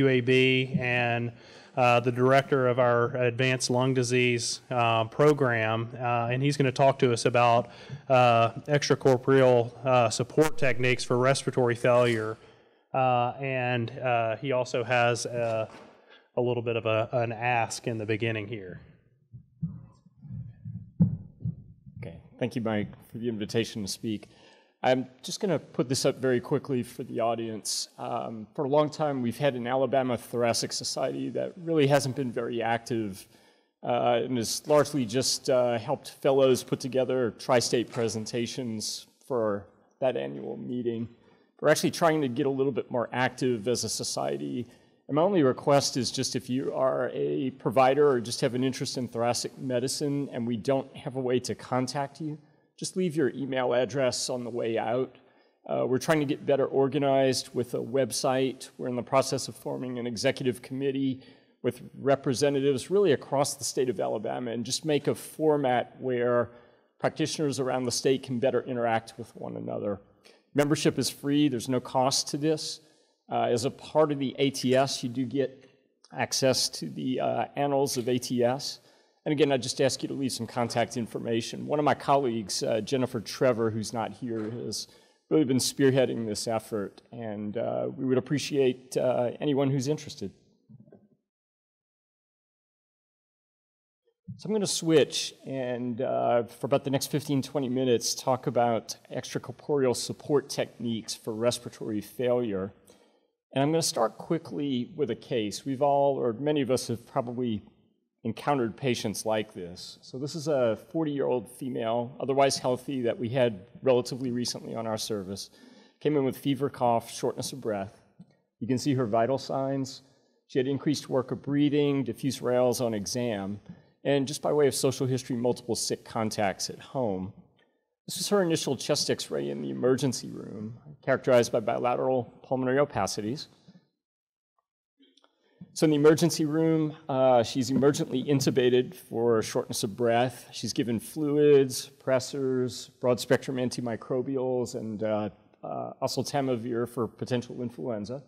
UAB and the director of our advanced lung disease program, and he's going to talk to us about extracorporeal support techniques for respiratory failure. And he also has a little bit of an ask in the beginning here. Okay, thank you, Mike, for the invitation to speak. I'm just going to put this up very quickly for the audience. For a long time, we've had an Alabama Thoracic Society that really hasn't been very active and has largely just helped fellows put together tri-state presentations for that annual meeting. We're actually trying to get a little bit more active as a society. And my only request is just if you are a provider or just have an interest in thoracic medicine and we don't have a way to contact you, just leave your email address on the way out. We're trying to get better organized with a website. We're in the process of forming an executive committee with representatives really across the state of Alabama and just make a format where practitioners around the state can better interact with one another. Membership is free. There's no cost to this. As a part of the ATS, you do get access to the annals of ATS. And again, I just ask you to leave some contact information. One of my colleagues, Jennifer Trevor, who's not here, has really been spearheading this effort, and we would appreciate anyone who's interested. So I'm going to switch and for about the next 15-20 minutes talk about extracorporeal support techniques for respiratory failure. And I'm going to start quickly with a case. We've all, or many of us have probably encountered patients like this. So this is a 40-year-old female, otherwise healthy, that we had relatively recently on our service. Came in with fever, cough, shortness of breath. You can see her vital signs. She had increased work of breathing, diffuse rales on exam, and just by way of social history, multiple sick contacts at home. This was her initial chest x-ray in the emergency room, characterized by bilateral pulmonary opacities. So in the emergency room, she's emergently intubated for shortness of breath. She's given fluids, pressors, broad-spectrum antimicrobials, and oseltamivir for potential influenza,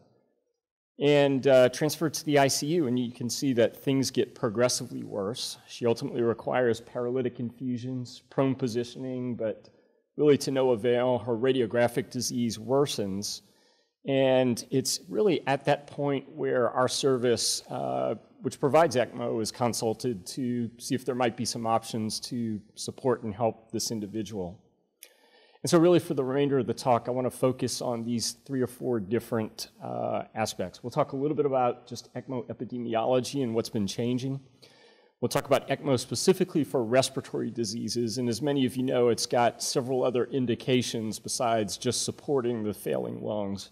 and transferred to the ICU. And you can see that things get progressively worse. She ultimately requires paralytic infusions, prone positioning, but really to no avail. Her radiographic disease worsens. And it's really at that point where our service, which provides ECMO, is consulted to see if there might be some options to support and help this individual. And so really for the remainder of the talk, I want to focus on these 3 or 4 different aspects. We'll talk a little bit about just ECMO epidemiology and what's been changing. We'll talk about ECMO specifically for respiratory diseases, and as many of you know, it's got several other indications besides just supporting the failing lungs.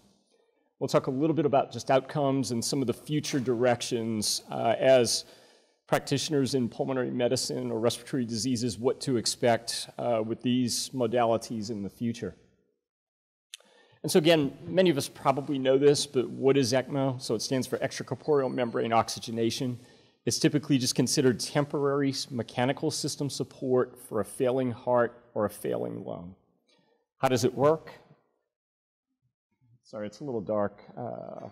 We'll talk a little bit about just outcomes and some of the future directions as practitioners in pulmonary medicine or respiratory diseases, what to expect with these modalities in the future. And so again, many of us probably know this, but what is ECMO? So it stands for extracorporeal membrane oxygenation. It's typically just considered temporary mechanical system support for a failing heart or a failing lung. How does it work? Sorry, it's a little dark. All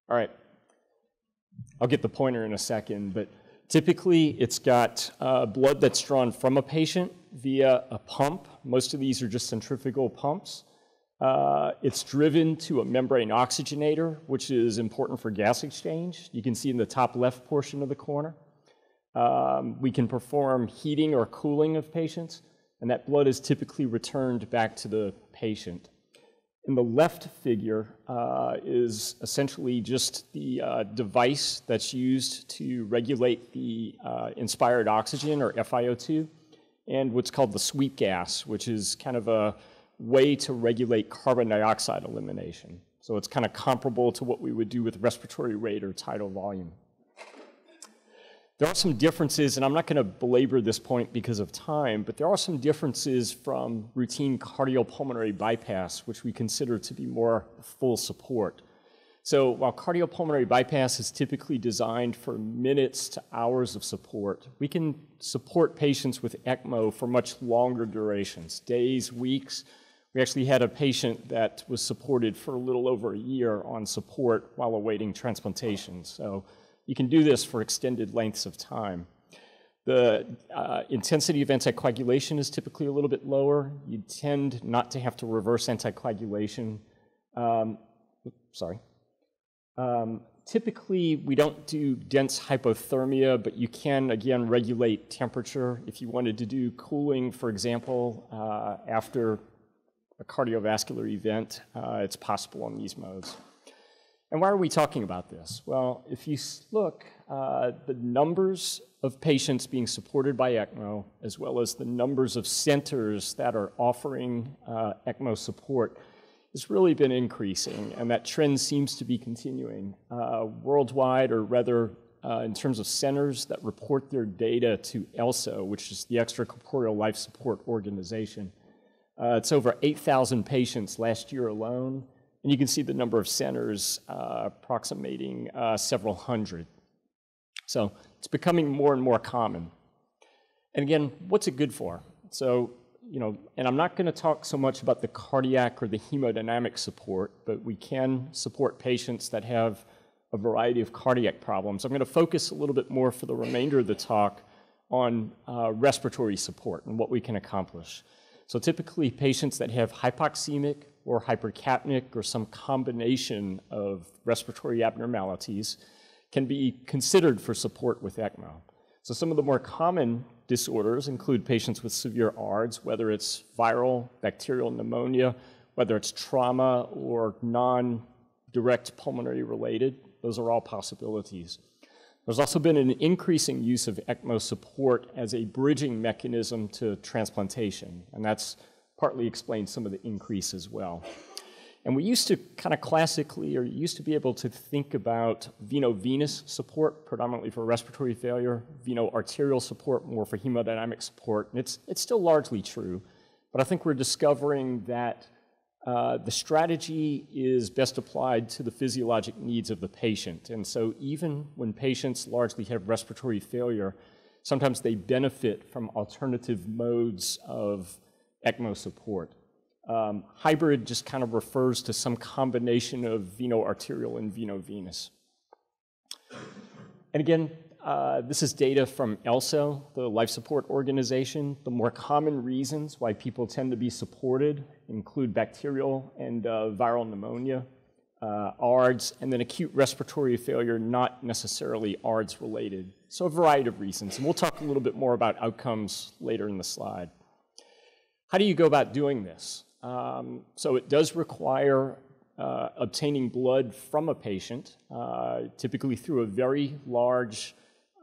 right. I'll get the pointer in a second, but typically it's got blood that's drawn from a patient via a pump. Most of these are just centrifugal pumps. It's driven to a membrane oxygenator, which is important for gas exchange. You can see in the top left portion of the corner. We can perform heating or cooling of patients, and that blood is typically returned back to the patient. In the left figure is essentially just the device that's used to regulate the inspired oxygen, or FiO2, and what's called the sweep gas, which is kind of a way to regulate carbon dioxide elimination. So it's kind of comparable to what we would do with respiratory rate or tidal volume. There are some differences, and I'm not going to belabor this point because of time, but there are some differences from routine cardiopulmonary bypass, which we consider to be more full support. So while cardiopulmonary bypass is typically designed for minutes to hours of support, we can support patients with ECMO for much longer durations, days, weeks. We actually had a patient that was supported for a little over a year on support while awaiting transplantation. So you can do this for extended lengths of time. The intensity of anticoagulation is typically a little bit lower. You tend not to have to reverse anticoagulation. Typically, we don't do dense hypothermia, but you can, again, regulate temperature. If you wanted to do cooling, for example, after a cardiovascular event, it's possible on these modes. And why are we talking about this? Well, if you look, the numbers of patients being supported by ECMO, as well as the numbers of centers that are offering ECMO support, has really been increasing, and that trend seems to be continuing worldwide, or rather in terms of centers that report their data to ELSO, which is the Extracorporeal Life Support Organization. It's over 8,000 patients last year alone, and you can see the number of centers approximating several hundred. So it's becoming more and more common. And again, what's it good for? So, and I'm not going to talk so much about the cardiac or the hemodynamic support, but we can support patients that have a variety of cardiac problems. I'm going to focus a little bit more for the remainder of the talk on respiratory support and what we can accomplish. So typically, patients that have hypoxemic or hypercapnic or some combination of respiratory abnormalities can be considered for support with ECMO. So some of the more common disorders include patients with severe ARDS, whether it's viral, bacterial pneumonia, whether it's trauma or non-direct pulmonary related. Those are all possibilities. There's also been an increasing use of ECMO support as a bridging mechanism to transplantation, and that's partly explains some of the increase as well. And we used to kind of classically, or used to be able to think about veno-venous support, predominantly for respiratory failure, veno-arterial support, more for hemodynamic support, and it's still largely true, but I think we're discovering that the strategy is best applied to the physiologic needs of the patient. And so even when patients largely have respiratory failure, sometimes they benefit from alternative modes of ECMO support. Hybrid just kind of refers to some combination of veno-arterial and veno-venous. And again, this is data from ELSO, the life support organization. The more common reasons why people tend to be supported include bacterial and viral pneumonia, ARDS, and then acute respiratory failure, not necessarily ARDS related. So a variety of reasons, and we'll talk a little bit more about outcomes later in the slide. How do you go about doing this? So it does require obtaining blood from a patient, typically through a very large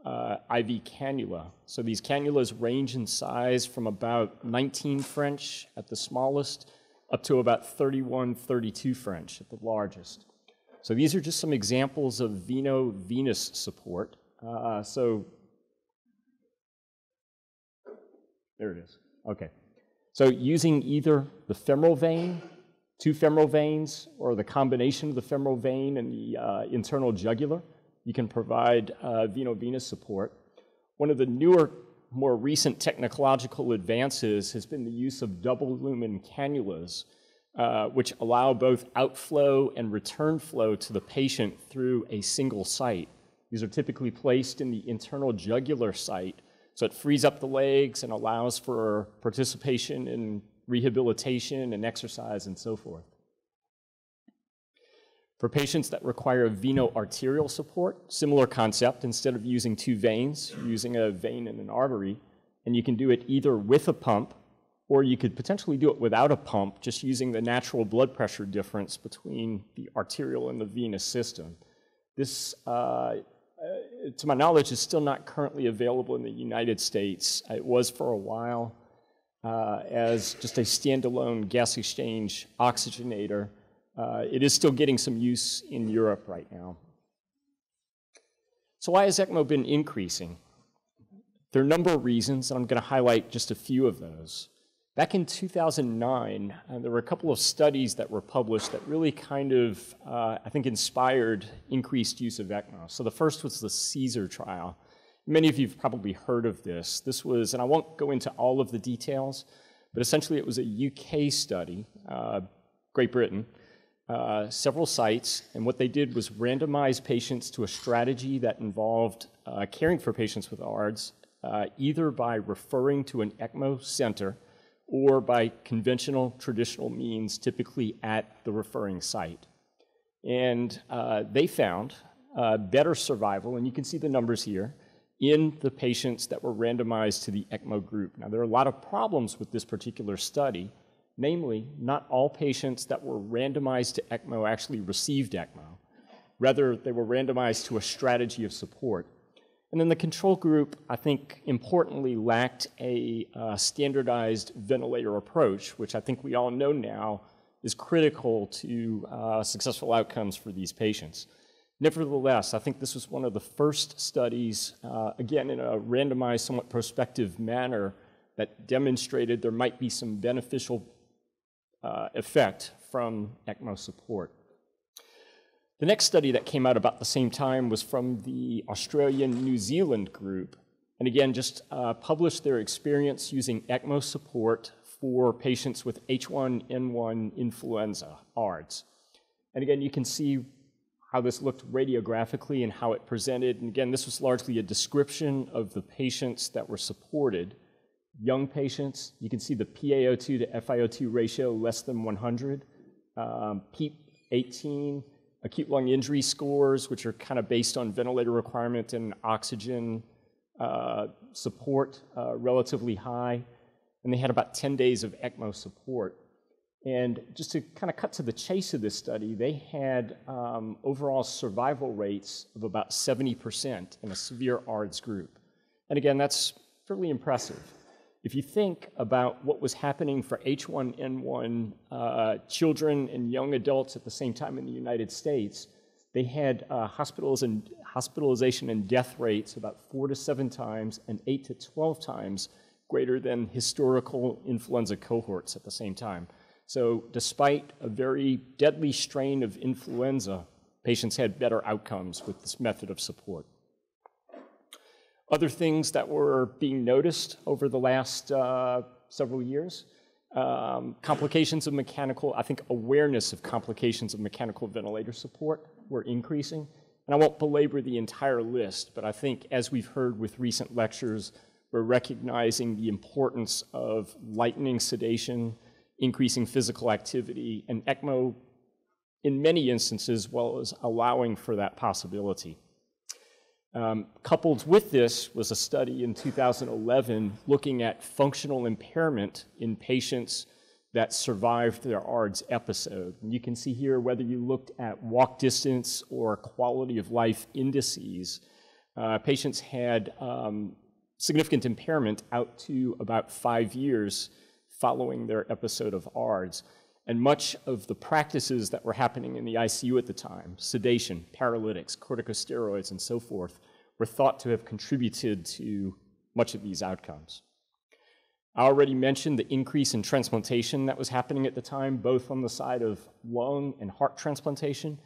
IV cannula. So these cannulas range in size from about 19 French at the smallest up to about 31, 32 French at the largest. So these are just some examples of veno-venous support. So there it is. Okay. So using either the femoral vein, two femoral veins, or the combination of the femoral vein and the internal jugular, you can provide veno-venous support. One of the newer, more recent technological advances has been the use of double lumen cannulas, which allow both outflow and return flow to the patient through a single site. These are typically placed in the internal jugular site, so it frees up the legs and allows for participation in rehabilitation and exercise and so forth. For patients that require veno-arterial support, similar concept. Instead of using two veins, you're using a vein and an artery, and you can do it either with a pump, or you could potentially do it without a pump, just using the natural blood pressure difference between the arterial and the venous system. This, to my knowledge, is still not currently available in the United States. It was for a while as just a standalone gas exchange oxygenator. It is still getting some use in Europe right now. So why has ECMO been increasing? There are a number of reasons, and I'm going to highlight just a few of those. Back in 2009, there were a couple of studies that were published that really kind of, I think, inspired increased use of ECMO. So the first was the CAESAR trial. Many of you have probably heard of this. This was, and I won't go into all of the details, But essentially, it was a UK study, Great Britain, several sites, and what they did was randomize patients to a strategy that involved caring for patients with ARDS, either by referring to an ECMO center or by conventional, traditional means, typically at the referring site. And they found better survival, and you can see the numbers here, in the patients that were randomized to the ECMO group. Now, there are a lot of problems with this particular study. Namely, not all patients that were randomized to ECMO actually received ECMO. Rather, they were randomized to a strategy of support. And then the control group, I think, importantly, lacked a standardized ventilator approach, which I think we all know now is critical to successful outcomes for these patients. Nevertheless, I think this was one of the first studies, again, in a randomized, somewhat prospective manner, that demonstrated there might be some beneficial effect from ECMO support. The next study that came out about the same time was from the Australian-New Zealand group, and again, just published their experience using ECMO support for patients with H1N1 influenza, ARDS. And again, you can see how this looked radiographically and how it presented. And again, this was largely a description of the patients that were supported. Young patients, you can see the PaO2 to FiO2 ratio less than 100, PEEP 18, acute lung injury scores, which are kind of based on ventilator requirement and oxygen support, relatively high. And they had about 10 days of ECMO support. And just to kind of cut to the chase of this study, they had overall survival rates of about 70% in a severe ARDS group. And again, that's fairly impressive. If you think about what was happening for H1N1 children and young adults at the same time in the United States, they had hospitalization and death rates about 4 to 7 times and 8 to 12 times greater than historical influenza cohorts at the same time. So despite a very deadly strain of influenza, patients had better outcomes with this method of support. Other things that were being noticed over the last several years, complications of mechanical, I think awareness of complications of mechanical ventilator support were increasing. And I won't belabor the entire list, but I think as we've heard with recent lectures, we're recognizing the importance of lightening sedation, increasing physical activity, and ECMO, in many instances, well as allowing for that possibility. Coupled with this was a study in 2011 looking at functional impairment in patients that survived their ARDS episode. And you can see here whether you looked at walk distance or quality of life indices, patients had significant impairment out to about 5 years following their episode of ARDS. And much of the practices that were happening in the ICU at the time, sedation, paralytics, corticosteroids, and so forth, were thought to have contributed to much of these outcomes. I already mentioned the increase in transplantation that was happening at the time, both on the side of lung and heart transplantation.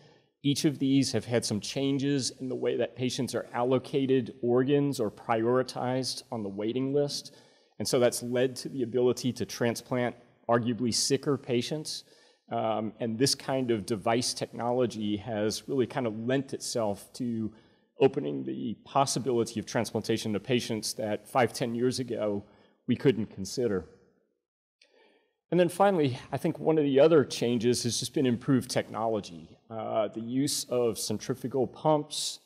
Each of these have had some changes in the way that patients are allocated organs or prioritized on the waiting list. And so that's led to the ability to transplant arguably sicker patients. And this kind of device technology has really kind of lent itself to opening the possibility of transplantation to patients that 5-10 years ago we couldn't consider. And then finally, I think one of the other changes has just been improved technology. The use of centrifugal pumps,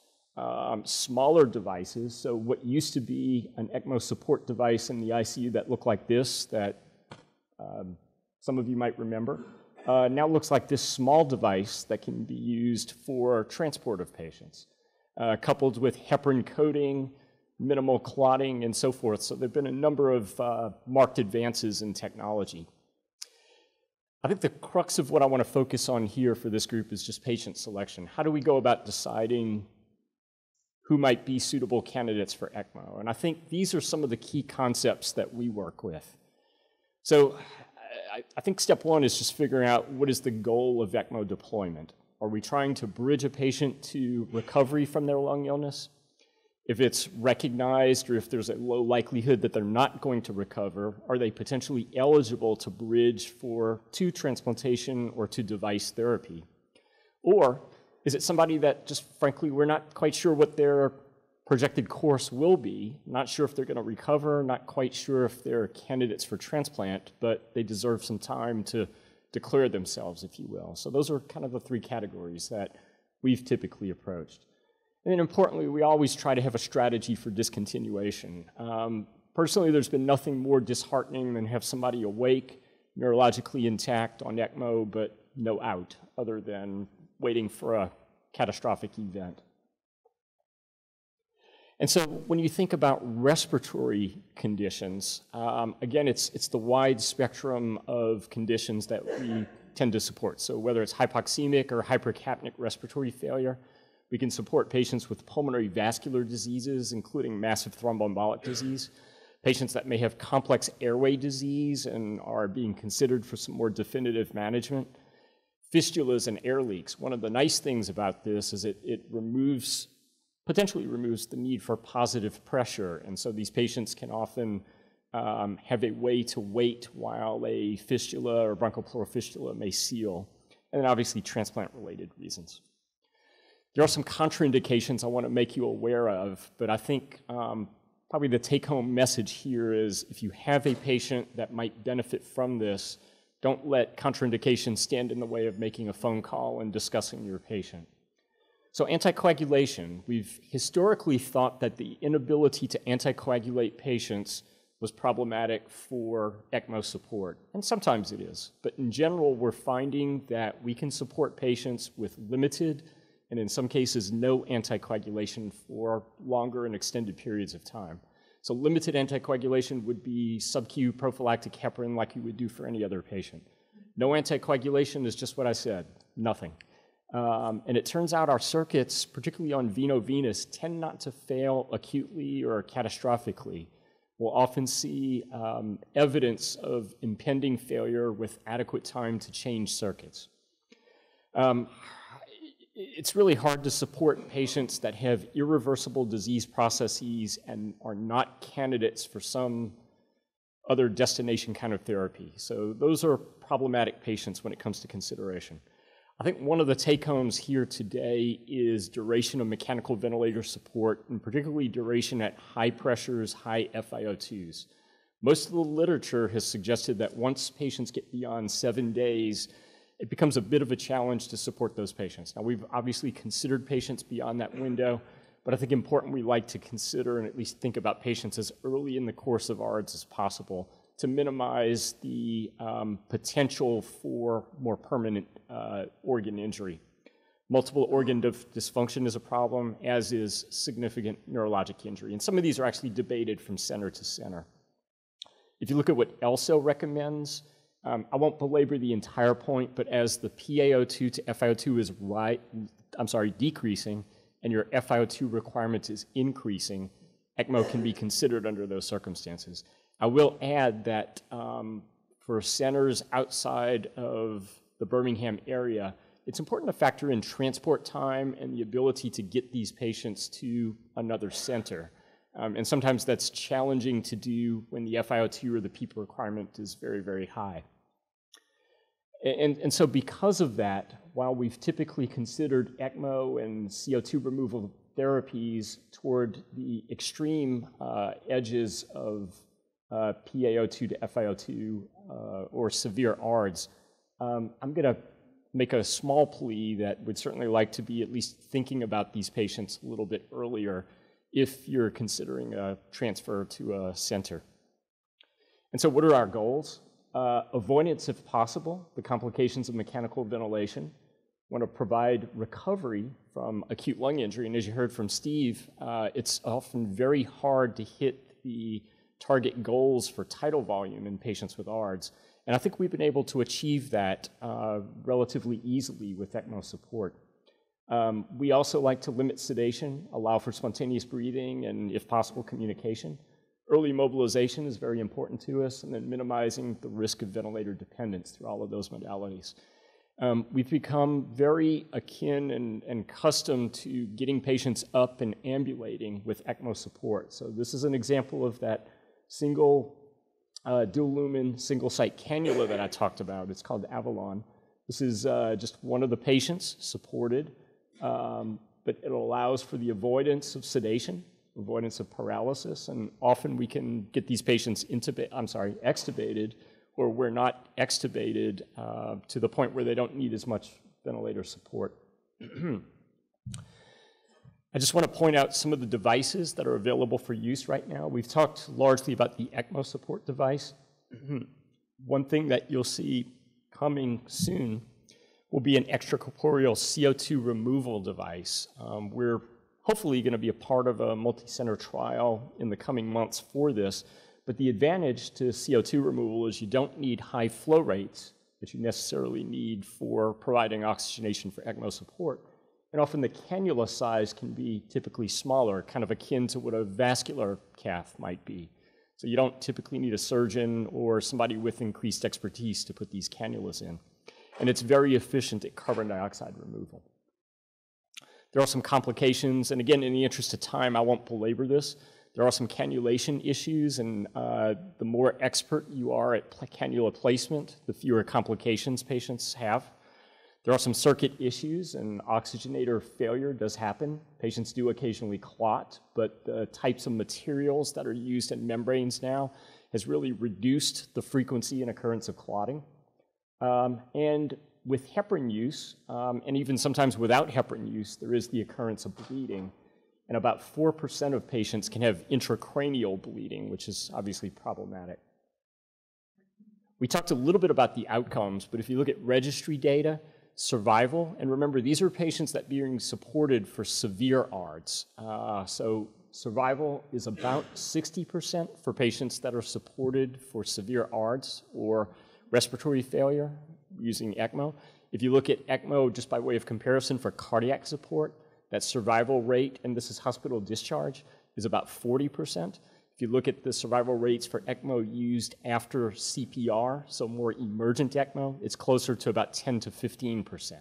smaller devices. So what used to be an ECMO support device in the ICU that looked like this, that some of you might remember, now looks like this small device that can be used for transport of patients, coupled with heparin coating, minimal clotting, and so forth. So there have been a number of marked advances in technology. I think the crux of what I want to focus on here for this group is just patient selection. How do we go about deciding who might be suitable candidates for ECMO? And I think these are some of the key concepts that we work with. So I think step one is just figuring out what is the goal of ECMO deployment. Are we trying to bridge a patient to recovery from their lung illness? If it's recognized or if there's a low likelihood that they're not going to recover, are they potentially eligible to bridge to transplantation or to device therapy? Or is it somebody that just frankly we're not quite sure what their projected course will be, not sure if they're going to recover, not quite sure if they're candidates for transplant, but they deserve some time to declare themselves, if you will. So those are kind of the three categories that we've typically approached. And then importantly, we always try to have a strategy for discontinuation. Personally, there's been nothing more disheartening than have somebody awake, neurologically intact on ECMO, but no out, other than waiting for a catastrophic event. And so when you think about respiratory conditions, again, it's the wide spectrum of conditions that we tend to support. So whether it's hypoxemic or hypercapnic respiratory failure, we can support patients with pulmonary vascular diseases, including massive thromboembolic disease, patients that may have complex airway disease and are being considered for some more definitive management, fistulas and air leaks. One of the nice things about this is it potentially removes the need for positive pressure, and so these patients can often have a way to wait while a fistula or bronchopleural fistula may seal, and then obviously transplant-related reasons. There are some contraindications I want to make you aware of, but I think probably the take-home message here is if you have a patient that might benefit from this, don't let contraindications stand in the way of making a phone call and discussing your patient. So anticoagulation, we've historically thought that the inability to anticoagulate patients was problematic for ECMO support, and sometimes it is. But in general, we're finding that we can support patients with limited and in some cases no anticoagulation for longer and extended periods of time. So limited anticoagulation would be sub-Q prophylactic heparin like you would do for any other patient. No anticoagulation is just what I said, nothing. And it turns out our circuits, particularly on Veno-venous, tend not to fail acutely or catastrophically. We'll often see evidence of impending failure with adequate time to change circuits. It's really hard to support patients that have irreversible disease processes and are not candidates for some other destination kind of therapy. So those are problematic patients when it comes to consideration. I think one of the take-homes here today is duration of mechanical ventilator support, and particularly duration at high pressures, high FiO2s. Most of the literature has suggested that once patients get beyond 7 days, it becomes a bit of a challenge to support those patients. Now, we've obviously considered patients beyond that window, but I think important we like to consider and at least think about patients as early in the course of ARDS as possible to minimize the potential for more permanent organ injury. Multiple organ dysfunction is a problem, as is significant neurologic injury. And some of these are actually debated from center to center. If you look at what ELSO recommends, I won't belabor the entire point, but as the PaO2 to FiO2 is decreasing, and your FiO2 requirement is increasing, ECMO can be considered under those circumstances. I will add that for centers outside of the Birmingham area, it's important to factor in transport time and the ability to get these patients to another center. And sometimes that's challenging to do when the FiO2 or the PEEP requirement is very, very high. And so because of that, while we've typically considered ECMO and CO2 removal therapies toward the extreme edges of PaO2 to FiO2 or severe ARDS, I'm going to make a small plea that would certainly like to be at least thinking about these patients a little bit earlier if you're considering a transfer to a center. And so what are our goals? Avoidance, if possible, the complications of mechanical ventilation. Want to provide recovery from acute lung injury. And as you heard from Steve, it's often very hard to hit the target goals for tidal volume in patients with ARDS. And I think we've been able to achieve that relatively easily with ECMO support. We also like to limit sedation, allow for spontaneous breathing, and if possible, communication. Early mobilization is very important to us, and then minimizing the risk of ventilator dependence through all of those modalities. We've become very akin and accustomed to getting patients up and ambulating with ECMO support. So this is an example of that single dual lumen single site cannula that I talked about. It's called Avalon. This is just one of the patients supported, but it allows for the avoidance of sedation, avoidance of paralysis, and often we can get these patients extubated, or we're not extubated to the point where they don't need as much ventilator support. I just want to point out some of the devices that are available for use right now. We've talked largely about the ECMO support device. One thing that you'll see coming soon will be an extracorporeal CO2 removal device. We're hopefully going to be a part of a multi-center trial in the coming months for this. But the advantage to CO2 removal is you don't need high flow rates that you necessarily need for providing oxygenation for ECMO support. And often the cannula size can be typically smaller, kind of akin to what a vascular cath might be. So you don't typically need a surgeon or somebody with increased expertise to put these cannulas in. And it's very efficient at carbon dioxide removal. There are some complications, and again, in the interest of time, I won't belabor this. There are some cannulation issues, and the more expert you are at cannula placement, the fewer complications patients have. There are some circuit issues, and oxygenator failure does happen. Patients do occasionally clot, but the types of materials that are used in membranes now has really reduced the frequency and occurrence of clotting. And with heparin use, and even sometimes without heparin use, there is the occurrence of bleeding. And about 4% of patients can have intracranial bleeding, which is obviously problematic. We talked a little bit about the outcomes, but if you look at registry data, survival, and remember, these are patients that are being supported for severe ARDS. So survival is about 60% for patients that are supported for severe ARDS or respiratory failure using ECMO. If you look at ECMO, just by way of comparison for cardiac support, that survival rate, and this is hospital discharge, is about 40%. If you look at the survival rates for ECMO used after CPR, so more emergent ECMO, it's closer to about 10 to 15%.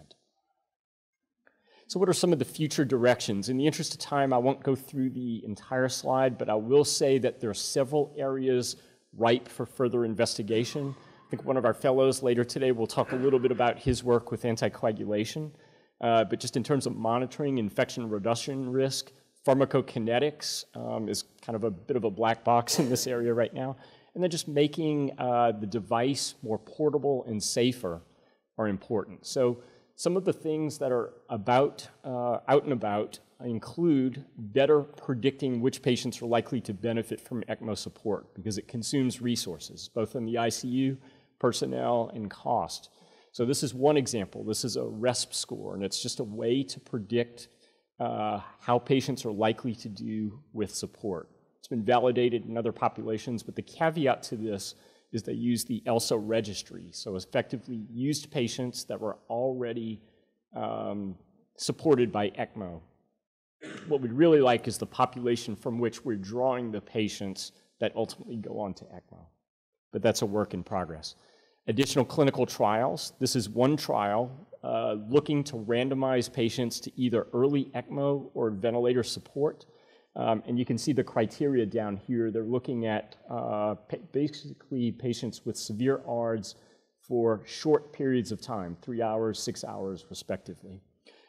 So what are some of the future directions? In the interest of time, I won't go through the entire slide, but I will say that there are several areas ripe for further investigation. I think one of our fellows later today will talk a little bit about his work with anticoagulation. But just in terms of monitoring infection reduction risk, pharmacokinetics is kind of a bit of a black box in this area right now. And then just making the device more portable and safer are important. So some of the things that are out and about include better predicting which patients are likely to benefit from ECMO support because it consumes resources, both in the ICU, personnel, and cost. So this is one example. This is a RESP score, and it's just a way to predict how patients are likely to do with support. It's been validated in other populations, but the caveat to this is they use the ELSO registry, so effectively used patients that were already supported by ECMO. What we'd really like is the population from which we're drawing the patients that ultimately go on to ECMO, but that's a work in progress. Additional clinical trials. This is one trial looking to randomize patients to either early ECMO or ventilator support. And you can see the criteria down here. They're looking at basically patients with severe ARDS for short periods of time, 3 hours, 6 hours, respectively.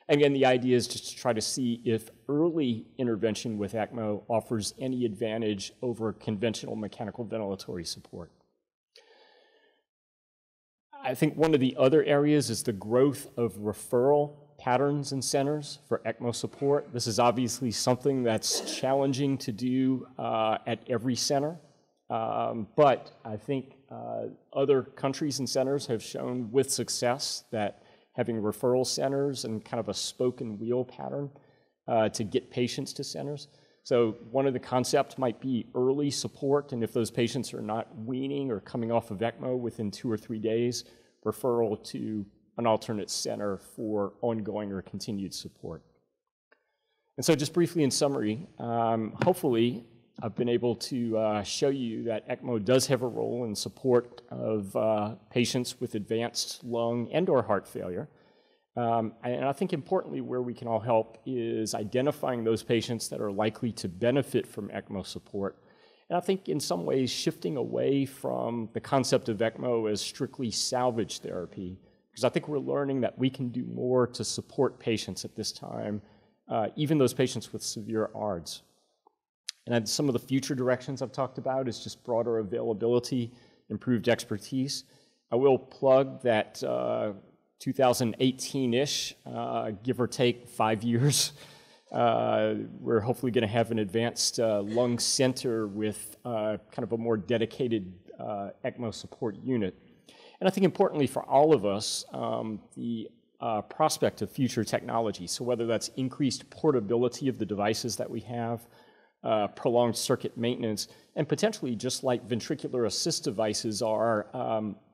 Again, the idea is just to try to see if early intervention with ECMO offers any advantage over conventional mechanical ventilatory support. I think one of the other areas is the growth of referral patterns in centers for ECMO support. This is obviously something that's challenging to do at every center, but I think other countries and centers have shown with success that having referral centers and kind of a spoke and wheel pattern to get patients to centers. So one of the concepts might be early support, and if those patients are not weaning or coming off of ECMO within 2 or 3 days, referral to an alternate center for ongoing or continued support. And so just briefly in summary, hopefully I've been able to show you that ECMO does have a role in support of patients with advanced lung and or heart failure. And I think importantly where we can all help is identifying those patients that are likely to benefit from ECMO support. And I think in some ways shifting away from the concept of ECMO as strictly salvage therapy, because I think we're learning that we can do more to support patients at this time, even those patients with severe ARDS. And then some of the future directions I've talked about is just broader availability, improved expertise. I will plug that 2018-ish, give or take 5 years, we're hopefully going to have an advanced lung center with kind of a more dedicated ECMO support unit. And I think importantly for all of us, the prospect of future technology, so whether that's increased portability of the devices that we have, prolonged circuit maintenance, and potentially just like ventricular assist devices are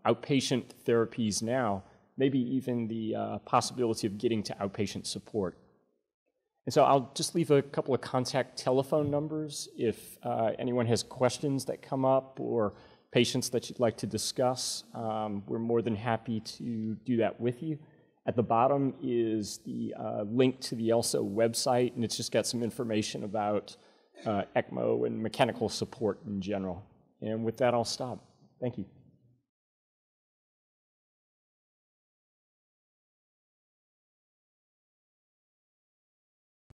outpatient therapies now, maybe even the possibility of getting to outpatient support. And so I'll just leave a couple of contact telephone numbers if anyone has questions that come up or patients that you'd like to discuss. We're more than happy to do that with you. At the bottom is the link to the ELSO website, and it's just got some information about ECMO and mechanical support in general. And with that, I'll stop. Thank you.